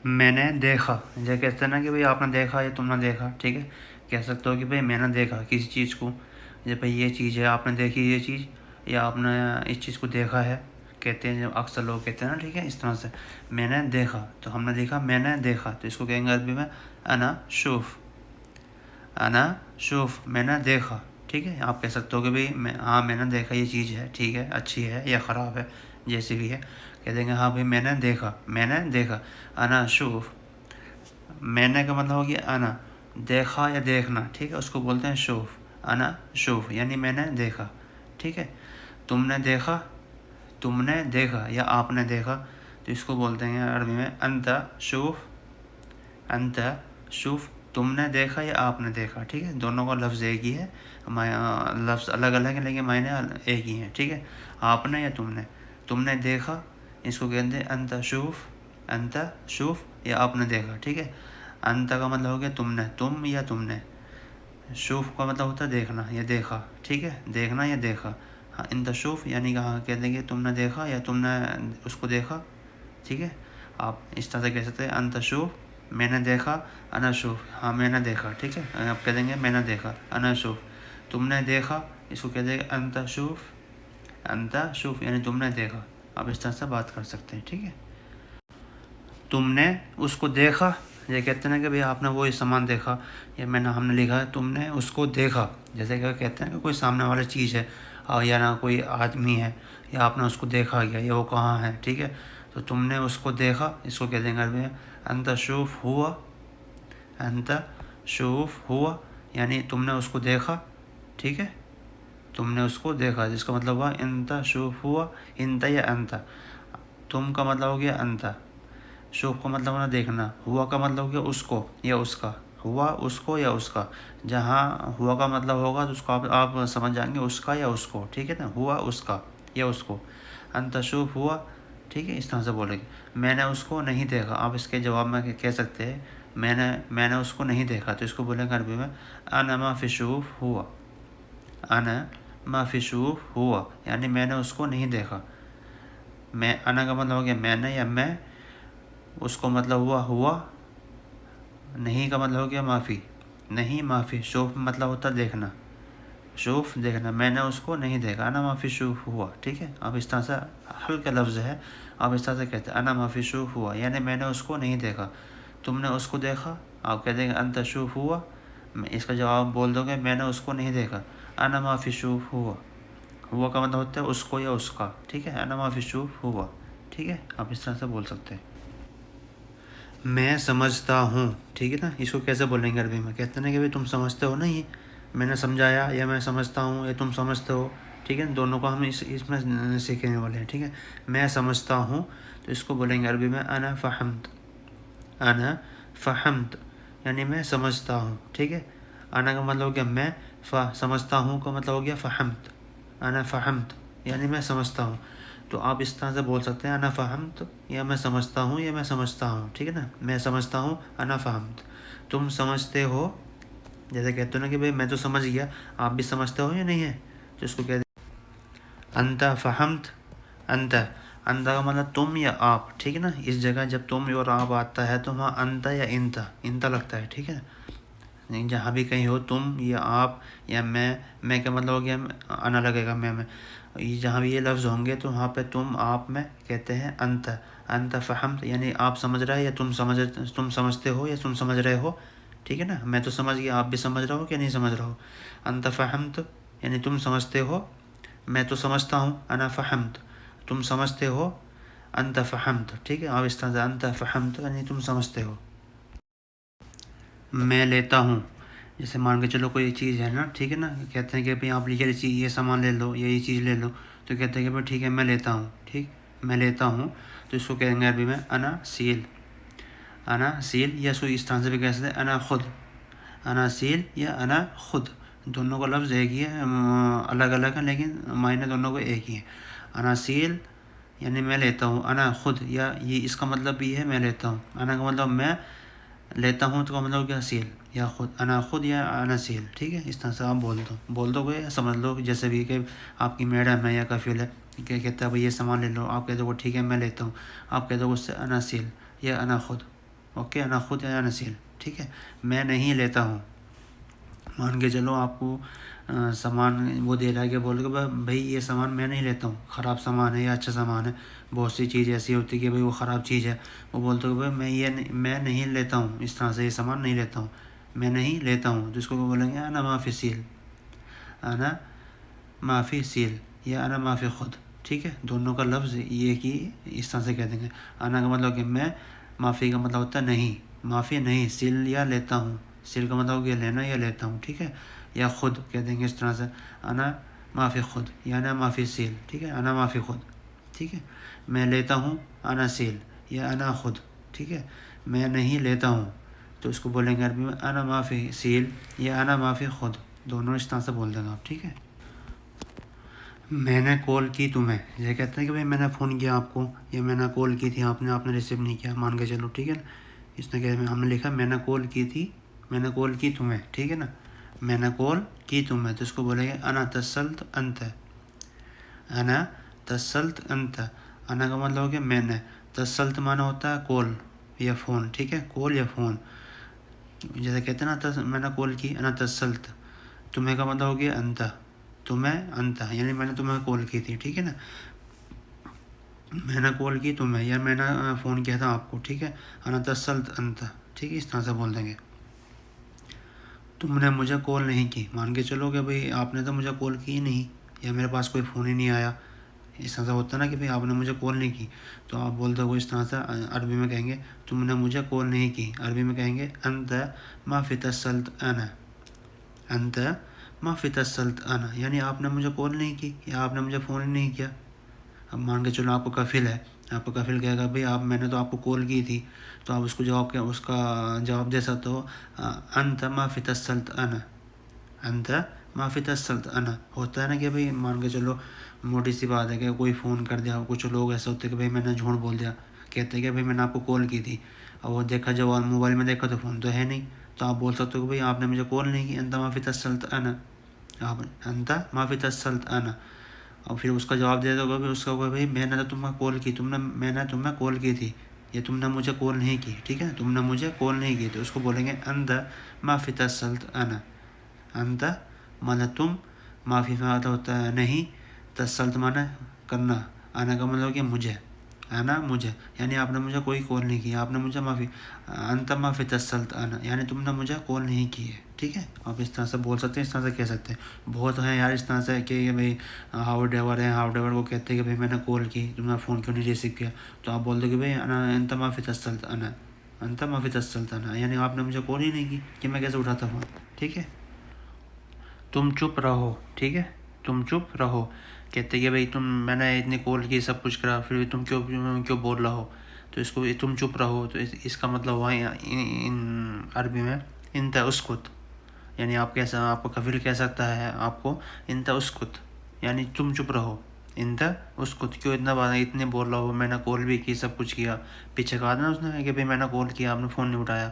میں نے دیکھا، جیسے کہتے ہیں نا کہ بھئی آپ نے دیکھا یا تم نے دیکھا، ٹھیک ہے. کہہ سکتے ہو کہ بھئی میں نے دیکھا کسی چیز کو، جیسے بھئی یہ چیز ہے، آپ نے دیکھی یہ چیز، یا آپ نے اس چیز کو دیکھا ہے. کہتے ہیں جب اکثر لوگ کہتے ہیں نا، ٹھیک ہے، اس طرح سے میں نے دیکھا، تو ہم نے دیکھا، میں نے دیکھا، تو اس کو کہیں گے عربی میں انا شوف. انا شوف، میں نے دیکھا. ٹھیک ہے، آپ کہہ سکتے ہو کہ بھئی میں نے دیکھا یہ چیز ہے، ٹھیک ہے، اچھی ہے یا خراب ہے، جیسی بھی ہے. کہہ دیں گے ہاں بھئی میں نے دیکھا، میں نے دیکھا. انا شوف، میں نے کا مطلب ہو گیا انا، دیکھا یا دیکھنا، ٹھیک ہے، اس کو بولتے ہیں شوف. انا شوف یعنی میں نے دیکھا. ٹھیک ہے. تم نے دیکھا، تم نے دیکھا یا آپ نے دیکھا، تو اس کو بولتے ہیں عربی میں انت شوف. انت شوف، تم نے دیکھا یا آپ نے دیکھا. ٹھیک ہے، دونوں کا لفظ ایک ہی ہے، لفظ الگ الگ ہیں لیکن معنی ایک ہی ہیں. ٹھیک ہے، آپ نے یا تم نے دیکھا، اس کو کہتے ہیں انت شوف. انت شوف یا آپ نے دیکھا. ٹھیک ہے. انت کا مطلب ہو گیا تم نے، تم یا تم نے. شوف کا مطلب ہوتا ہے دیکھنا یا دیکھا. ٹھیک ہے، دیکھنا یا دیکھا. ہاں، انت شوف یعنی کہاں کہتے ہیں کہ تم نے دیکھا یا تم نے اس کو دیکھا. ٹھیک ہے، آپ اس طرح سے کہہ سکتے ہیں انت شوف، میں نے دیکھا. انا شوف، ہاں میں نے دیکھا. ٹھیک ہے، آپ کہہ دیں گے میں نے دیکھا. انا شوف، تم نے دیکھا، اس کو کہہ دیں گے انت شوف. انت شوف یعنی تم نے دیکھا. آپ اس طرح سے بات کر سکتے ہیں. ٹھیک ہے. تم نے اس کو دیکھا، یہ کہتے ہیں نا کہ بھئی آپ نے وہی سامان دیکھا، یا ہم نے لکھا ہے تم نے اس کو دیکھا. جیسے کہ کہتے ہیں کہ کوئی سامنے والی چیز ہے، یا نہ کوئی آدمی ہے، یا آپ نے اس کو دیکھا گیا یا وہ کہاں ہے. ٹھیک ہے، تو تم نے اس کو دیکھا، اس کو کہتے ہیں عربی میں انت شوف ہوا. انت شوف ہوا یعنی تم نے اس کو دیکھا. ٹھیک ہے، تم نے اس کو دیکھا، جس کا مطلب ہوا انت شوف ہوا. انت یا انت، تم کا مطلب ہو گیا انت، شوف کا مطلب ہونا دیکھنا، ہوا کا مطلب ہو گیا اس کو یا اس کا. ہوا اس کو یا اس کا، جہاں ہوا کا مطلب ہوگا تو اس کو آپ سمجھ جائیں گے اس کا یا اس کو. ٹھیک ہے نا، ہوا اس کا یا اس کو. انت شوف ہوا. ٹھیک ہے، اس طرح سے بولیں گے. میں نے اس کو نہیں دیکھا، آپ اس کے جواب میں کہہ سکتے ہیں میں نے اس کو نہیں دیکھا، تو اس کو بولیں گے عربی میں انا ما فی شوف ہوا. انا ما فی شوف ہوا یعنی میں نے اس کو نہیں دیکھا. میں انا کا مطلب ہو گیا میں نے یا میں، اس کو مطلب ہوا. نہیں کا مطلب ہو گیا معافی، نہیں معافی. شوف مطلب ہوتا دیکھنا، شوف دیکھنا. میں نے اس کو نہیں دیکھا، انا معافی شوف ہوا. ٹھیک ہے، اب اس طرح سے ہلکا لفظ ہے، آپ اس طرح سے کہتے ہیں انا معافی شوف ہوا یعنی میں نے اس کو نہیں دیکھا. تم نے اس کو دیکھا، آپ کہہ دیں گے انت شوف ہوا. اس کا جواب بول دو گے میں نے اس کو نہیں دیکھا، انا معافی شوف ہوا. ہوا کا مطلب ہوتا ہے اس کو یا اس کا. ٹھیک ہے، انا معافی شوف ہوا. ٹھیک ہے، آپ اس طرح سے بول سکتے ہیں. میں سمجھتا ہوں. ٹھیک ہے نا، اس کو کیسے بولیں گے عربی میں؟ کہتے ہیں نا کہ بھائی تم سمجھتے ہو نا، یہ میں نے سمجھایا یا میں سمجھتا ہوں یا تم سمجھتے ہو. ٹھیک ہے، دونوں کو ہم اس میں سیکھنے والے ہیں. ٹھیک ہے، میں سمجھتا ہوں، تو اس کو بولیں گے عربی میں انا فہمت. انا فہمت یعنی میں سمجھتا ہوں. ٹھیک ہے، انا کا مطلب ہو گیا میں، سمجھتا ہوں کا مطلب ہو گیا فہمت. انا فہمت یعنی میں سمجھتا ہوں. تو آپ اس طرح سے بول سکتے ہیں انا فہمت یا میں سمجھتا ہوں یا میں سمجھتا ہوں. ٹھیک ہے نا، میں سمجھتا ہوں انا فہمت. تم سمجھتے ہو، جیسے کہتے ہو نا کہ بھئی میں تو سمجھ گیا، آپ بھی سمجھتے ہو یا نہیں ہے، تو اس کو کہتے ہیں انت فہمت. انت، انت کا مطلب تم یا آپ. ٹھیک ہے نا، اس جگہ جب تم اور آپ آتا ہے تو وہاں انت یا انت لگتا ہے. ٹھیک ہے، جہاں بھی کہیں ہو تم یا آپ یا میں کا مطلب ہو گیا انا لگے گا میں. جہاں بھی یہ لفظ ہوں گے تو وہاں پہ تم آپ میں کہتے ہیں انت. انت فہمت یعنی آپ سمجھ رہے یا تم سمجھتے ہو یا تم سمجھ رہے ہو. ٹھیک ہے نا، میں تو سمجھ گیا، آپ بھی سمجھ رہے ہو کہ نہیں سمجھ رہے ہو. انت فہمت یعنی تم سمجھتے ہو، میں تو سمجھتا ہوں انا فہمت. تم سمجھتے ہو انت فہمت. ٹھیک ہے، آپ اس طرح سے انت فہمت یعنی تم سمجھتے ہو. میں لیتا ہوں، جیسے مان کے چلو کوئی چیز ہے نا، ٹھیک ہے نا، کہتے ہیں کہ بھئی آپ یہ سامان لے لو یا یہ چیز لے لو، تو کہتے ہیں کہ بھئی ٹھیک ہے میں لیتا ہوں. ٹھیک، میں لیتا ہوں، تو اس کو کہیں گے عربی میں انا سیل. انا سیل یا سو اس طرح سے بھی کہہ سکتے ہیں انا خود. انا سیل یا انا خود، دونوں کا لفظ ایک ہی ہے، الگ الگ ہیں لیکن معنی دونوں کو ایک ہی ہے. انا سیل یعنی میں لیتا ہوں، انا خود یا یہ اس کا مطلب بھی ہے میں لیتا ہوں. انا کا مطلب میں لیتا ہوں تو کا مطلب کیا سیل یا خود، انا خود یا انا سیل. ٹھیک ہے، اس طرح سے آپ بول دو گے یا سمجھ لو. جیسے بھی کہ آپ کی میڈم ہے یا کفیل ہے کہ کہتا ہے بھائی یہ سامان لے لو، آپ کہہ دو ٹھیک ہے میں لیتا ہوں، آپ کہہ دو اس سے انا سیل یا انا خود. اوکے، انا خود یا انا سیل، ٹھیک ہے. میں نہیں لیتا ہوں. مان کے چلو آپ کو سامان وہ دے رہا ہے کہ بول کے بھائی یہ سامان میں نہیں لیتا ہوں، خراب سامان ہے یا اچھا سامان ہے. بہت سی چیز ایسی ہوتی ہے کہ بھائی وہ خراب چیز ہے، وہ بولتے کہ بھائی میں نہیں لیتا ہوں، اس طرح سے یہ سامان نہیں لیتا ہوں، میں نہیں لیتا ہوں. تو اس کو بولیں گے انا معافی سیل، انا معافی سیل یا انا معافی خود، ٹھیک ہے. دونوں کا لفظ یہ کہ اس طرح سے کہہ دیں گے. انا کا مطلب کہ میں، معافی کا مطلب ہوتا ہے نہیں، معافی نہیں، سیل یا لیتا ہوں. سیل کا مطلب کہ لینا یا لیتا ہوں، ٹھیک ہے. یا خود کہہ دیں گے اس طرح سے، انا معافی خود یا انا معافی سیل، ٹھیک ہے. انا معافی خود، ٹھیک ہے. میں لیتا ہوں انا سیل یا انا خود، ٹھیک ہے. میں نہیں لیتا ہوں تو اس کو بولیں گے عربی میں انا معافی سیل یا انا معافی خود. دونوں اس طرح سے بول دیں گے آپ، ٹھیک ہے. میں نے کال کی تمہیں، یہ کہتے ہیں کہ بھائی میں نے فون کیا آپ کو یا میں نے کال کی تھی، آپ نے ریسیو نہیں کیا، مان کے چلو، ٹھیک ہے نا. اس نے کہ ہم نے لکھا میں نے کال کی تھی، میں نے کال کی تمہیں، ٹھیک ہے نا. میں نے کال کی تمہیں تو اس کو بولیں گے انا اتصلت انت، انا اتصلت انت. انا کا مطلب ہو گیا میں نے، اتصلت مانا ہوتا ہے کال یا فون، ٹھیک ہے. کال یا فون، جیسے کہتے ہیں نا میں نے کال کی، انا اتصلت. تمہیں کا مطلب ہو گیا انت، تمہیں انت، یعنی میں نے تمہیں کال کی تھی، ٹھیک ہے نا. میں نے کال کی تمہیں یا میں نے فون کیا تھا آپ کو، ٹھیک ہے. انا اتصلت انت، ٹھیک ہے. اس طرح سے بول دیں گے. تم نے مجھے کال نہیں کی، مان کے چلو کہ بھائی آپ نے تو مجھے کال کی نہیں یا میرے پاس کوئی فون ہی نہیں آیا. اس طرح سے ہوتا ہے نا کہ بھائی آپ نے مجھے کال نہیں کی، تو آپ بولتے ہو اس طرح سے. عربی میں کہیں گے تم نے مجھے کال نہیں کی، عربی میں کہیں گے انت ما فی اتصلت انا، انت ما فی اتصلت انا، یعنی آپ نے مجھے کال نہیں کی یا آپ نے مجھے فون ہی نہیں کیا. اب مان کے چلو آپ کو کفیل ہے، آپ کو کفیل کہے گا بھائی میں نے تو آپ کو کال کی تھی، تو آپ اس کو اس کا جواب دے سکتے ہو انت ما فی اتصلت انا، انت ما فی اتصلت انا. ہوتا ہے نا کہ بھائی مان کے چلو موٹی سی بات ہے کہ کوئی فون کر دیا، کچھ لوگ ایسے ہوتے ہیں کہ بھائی میں نے جھوٹ بول دیا، کہتے ہیں کہ بھائی میں نے آپ کو کال کی تھی، اور وہ دیکھا جواب موبائل میں دیکھا تو فون تو ہے نہیں، تو آپ بول سکتے ہو کہ بھائی آپ نے مجھے کال نہیں کی، انت ما فی اتصلت انا، آپ انت ما فی اتصلت انا. اور پھر اس کا جواب دے دو گا اس کا بھائی میں نے تو تمہیں کال کی، میں نے تمہیں کال کی تھی یا تم نے مجھے کال نہیں کی، ٹھیک ہے. تم نے مجھے کال نہیں کی تو اس کو بولیں گے انت ما فی اتصلت انا، انت مانا تم، معافی مانا ہوتا ہے نہیں، اتصلت مانا کرنا، انا کا مطلب کہ مجھے، انا مجھے، یعنی آپ نے مجھے کوئی کال نہیں کی، آپ نے مجھے معافی، انت ما فی اتصلت انا، یعنی تم نے مجھے کال نہیں کی ہے، ٹھیک ہے. آپ اس طرح سے بول سکتے ہیں، اس طرح سے کہہ سکتے ہیں. بہت ہیں یار اس طرح سے کہ بھائی ہاؤ ڈیور ہیں، ہاؤ ڈیور کو کہتے ہیں کہ بھائی میں نے کال کی، تم نے فون کیوں نہیں ریسیو کیا، تو آپ بول دو کہ بھائی انت ما فی اتصلت انا، انت ما فی اتصلت انا، یعنی آپ نے مجھے کال ہی نہیں کی کہ میں کیسے اٹھاتا فون، ٹھیک ہے. تم چپ رہو، ٹھیک ہے. تم چپ رہو، کہتے کہ بھائی میں نے اتنی کال کی، سب کچھ کرا، پھر بھی تم کیوں بول رہا ہو، تو اس کو تم چپ رہو، تو اس کا مطلب ہوا عربی میں انت اسکت، یعنی آپ کو کفیل کہہ سکتا ہے آپ کو انت اسکت، یعنی تم چپ رہو. انت اسکت، کیوں اتنے بول رہا ہو، میں نے کال بھی کی، سب کچھ کیا، پیچھے کہا تھا نا اس نے کہ بھائی میں نے کال کیا، آپ نے فون نہیں اٹھایا،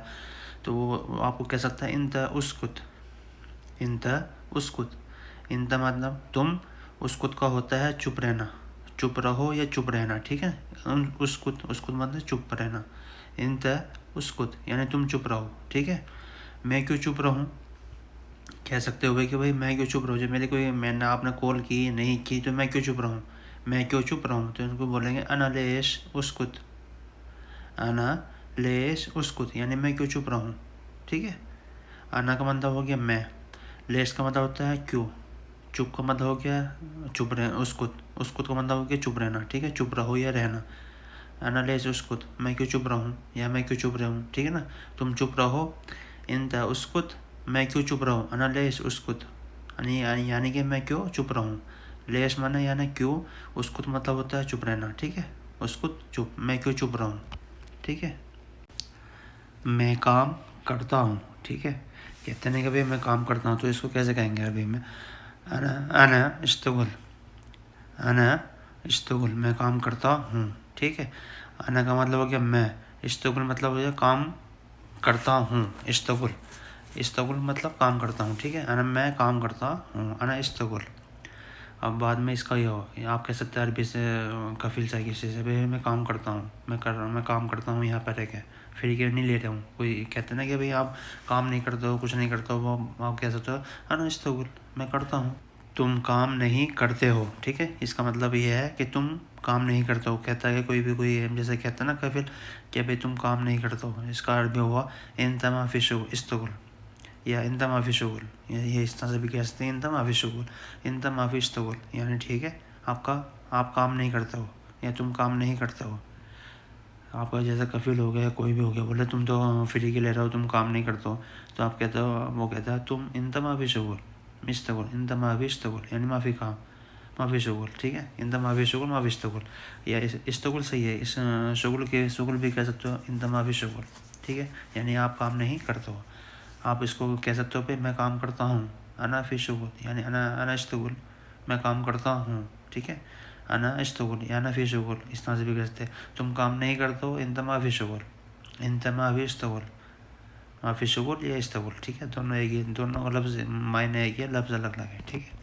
تو وہ آپ کو کہہ سکتا ہے انت اسکت، انت اسکت. انت مطلب تم، اسکت کا ہوتا ہے چپ رہنا، چپ رہو یا چپ رہنا، ٹھیک ہے. اسکت مطلب چپ رہنا. انت اسکت یعنی تم چپ رہو، ٹھیک ہے. میں کیوں چپ رہوں، کہہ سکتے ہو کہ بھائی میں کیوں چپ رہوں، جب میں نے آپ نے کال کی نہیں کی تو میں کیوں چپ رہوں، میں کیوں چپ رہوں. تو ان کو بولیں گے انا لیش اسکت، انا لیش اسکت، یعنی میں کیوں چپ رہوں، ٹھیک ہے. انا کا مطلب ہو گیا میں، لیش کا مطلب ہوتا ہے کیوں، چپ کا مطلب ہو گیا چپ رہنا، اسکت کا مطلب ہو گیا چپ رہنا، ٹھیک ہے، چپ رہو یا رہنا. انا لیش اسکت، میں کیوں چپ رہوں یا میں کیوں چپ رہوں، ٹھیک ہے نا. تم چپ رہو، انت اسکت، میں کیوں چپ رہوں، انا لیش اسکت، یعنی کہ میں کیوں چپ رہوں. لیش مانا یعنی کیوں، اسکت مطلب ہوتا ہے چپ رہنا، ٹھیک ہے. اسکت چپ، میں کیوں چپ رہوں، ٹھیک ہے. میں کام کرتا ہوں، ٹھیک ہے. کہتے ہیں کہ بھائی میں کام کرتا ہوں، تو اس کو کیسے کہیں گے عربی میں، انا اشتغل، انا اشتغل، میں کام کرتا ہوں، ٹھیک ہے. انا کا مطلب ہو گیا میں، اشتغل مطلب ہو گیا کام کرتا ہوں، اشتغل مطلب کام کرتا ہوں، ٹھیک ہے. میں کام کرتا ہوں، انا اشتغل. اب بعد میں اس کا یہ ہو، آپ کہہ سکتے ہیں عربی سے کفیل سے کسی سے بھائی میں کام کرتا ہوں، میں کام کرتا ہوں یہاں پر رہ کے، فری کے نہیں لے رہا ہوں. کوئی کہتے نا کہ بھائی آپ کام نہیں کرتے ہو، کچھ نہیں کرتے ہو، وہ آپ کہہ سکتے ہو انا اشتغل، میں کرتا ہوں. تم کام نہیں کرتے ہو، ٹھیک ہے. اس کا مطلب یہ ہے کہ تم کام نہیں کرتے ہو. کہتا ہے کوئی بھی کوئی جیسے کہتا ہے نا کفیل کہ بھائی تم کام نہیں کرتے ہو، اس کا عربی ہوا انت ما فی شغل اشتغل، یا انت ما فی شغل. یہ اس طرح سے بھی کہہ سکتے ہیں انت ما فی شغل، انت ما فی اشتغل، یعنی ٹھیک ہے آپ کام نہیں کرتے ہو یا تم کام نہیں کرتے ہو. آپ کا جیسا کفیل ہو گیا کوئی بھی ہو گیا، بولے تم تو فری کے لے رہے ہو، تم کام نہیں کرتے ہو، تو آپ کہتے ہو، وہ کہتا ہے تم انت ما فی شغل اشتغل، انت ما فی اشتغل، یعنی ما فی کام، ما فی شغل، ٹھیک ہے. انت ما فی شغل ما فی اشتغل، یا اشتغل صحیح ہے، اس شغل کے شغل بھی کہہ سکتے ہو انت ما فی شغل، ٹھیک ہے، یعنی آپ کام نہیں کرتے ہو. آپ اس کو کہہ سکتے ہو کہ میں کام کرتا ہوں، انا فی شغل، یعنی انا اشتغل، میں کام کرتا ہوں، ٹھیک ہے. انا اشتغل یا انا فی شغل، اس طرح سے بھی کہہ سکتے ہیں. تم کام نہیں کرتے ہو، انت ما فی شغل، انت ما فی اشتغل، ما فی شغل یا اشتغل، ٹھیک ہے. دونوں ایک ہی، دونوں کا لفظ معنی ایک ہی ہے، لفظ الگ الگ ہے، ٹھیک ہے.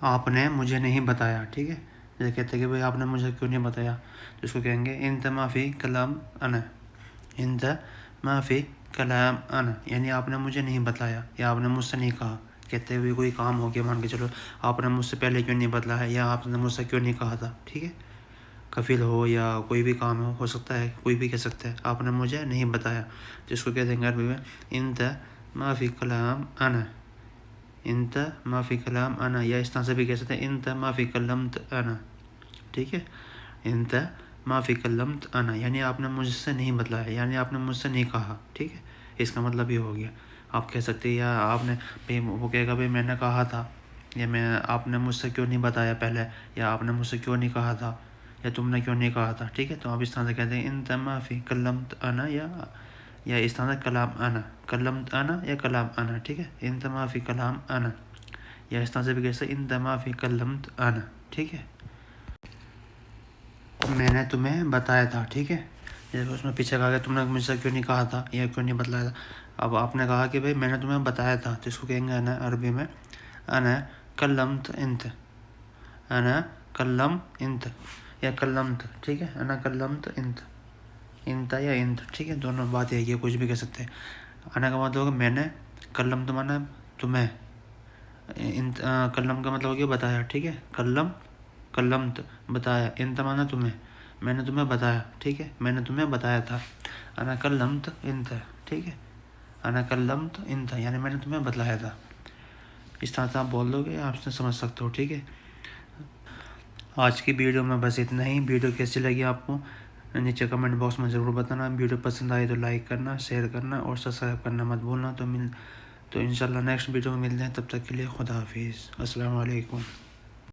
آپ نے مجھے نہیں بتایا، ٹھیک ہے. جیسے کہتے ہیں کہ بھائی آپ نے مجھے کیوں نہیں بتایا، تو اس کو کہیں گے انت ما فی کلام انا، انت ما فی کلام انا، یعنی آپ نے مجھے نہیں بتایا یا آپ نے مجھ سے نہیں کہا. کہتے ہوئے کوئی کام ہو گیا، مان کے چلو آپ نے مجھ سے پہلے کیوں نہیں بتلایا یا آپ نے مجھ سے کیوں نہیں کہا تھا، ٹھیک ہے. کفیل ہو یا کوئی بھی کام ہو سکتا ہے، کوئی بھی کہہ سکتا ہے آپ نے مجھے نہیں بتایا، جس کو کہتے ہیں عربی میں انت ما فی کلام انا، انت ما فی کلام انا، یا اس طرح سے بھی کہہ سکتے ہیں انت ما فی کلمت انا، ٹھیک ہے. انت ما فی کلمت انا، یعنی آپ نے مجھ سے نہیں بتلایا، یعنی آپ نے مجھ سے نہیں کہا، ٹھیک ہے. اس کا مطلب یہ ہو گیا. آپ کہہ سکتے ہیں یا آپ نے وہ کہے گا بھائی میں نے کہا تھا، یا آپ نے مجھ سے کیوں نہیں بتایا پہلے، یا آپ نے مجھ سے کیوں نہیں کہا تھا، یا تم نے کیوں نہیں کہا تھا، ٹھیک ہے. تو آپ اس طرح سے کہتے ہیں انت ما فی کلمت انا، یا اس طرح سے کلام انا، کلمت انا یا کلام انا، ٹھیک ہے. انت ما فی کلام انا، یا اس طرح سے بھی کہتے ہیں انت ما فی کلمت انا، ٹھیک ہے. میں نے تمہیں بتایا تھا، ٹھیک ہے. جیسے اس میں پیچھے کہا کہ تم نے مجھ سے کیوں نہیں کہا تھا یا کیوں نہیں بتلایا تھا. اب آپ نے کہا کہ بھائی میں نے تمہیں بتایا تھا، تو اس کو کہیں گے انا عربی میں انا کلمت انت، انا کلم انت یا کلمت، ٹھیک ہے. انا کلمت انت، انت یا انت، ٹھیک ہے. دونوں بات ہے، یہ کچھ بھی کہہ سکتے ہیں. انا کا مطلب ہوگا میں نے، کلم تو مانا تمہیں، کلم کا مطلب ہو گیا بتایا، ٹھیک ہے. کلمت بتایا، انت مانا تمہیں، میں نے تمہیں بتایا، ٹھیک ہے، میں نے تمہیں بتایا تھا. انا کلمت انت، ٹھیک ہے. انا کلمت انت، یعنی میں نے تمہیں بتلایا تھا. اس طرح سے آپ بول دو گے، آپ سے سمجھ سکتے ہو، ٹھیک ہے. آج کی ویڈیو میں بس اتنا ہی. ویڈیو کیسی لگی آپ کو نیچے کمنٹ باکس میں ضرور بتانا. ویڈیو پسند آئی تو لائک کرنا، شیئر کرنا اور سبسکرائب کرنا مت بھولنا. تو انشاءاللہ نیکسٹ ویڈیو میں ملتے ہیں، تب تک کے لیے خدا حافظ، السلام علیکم.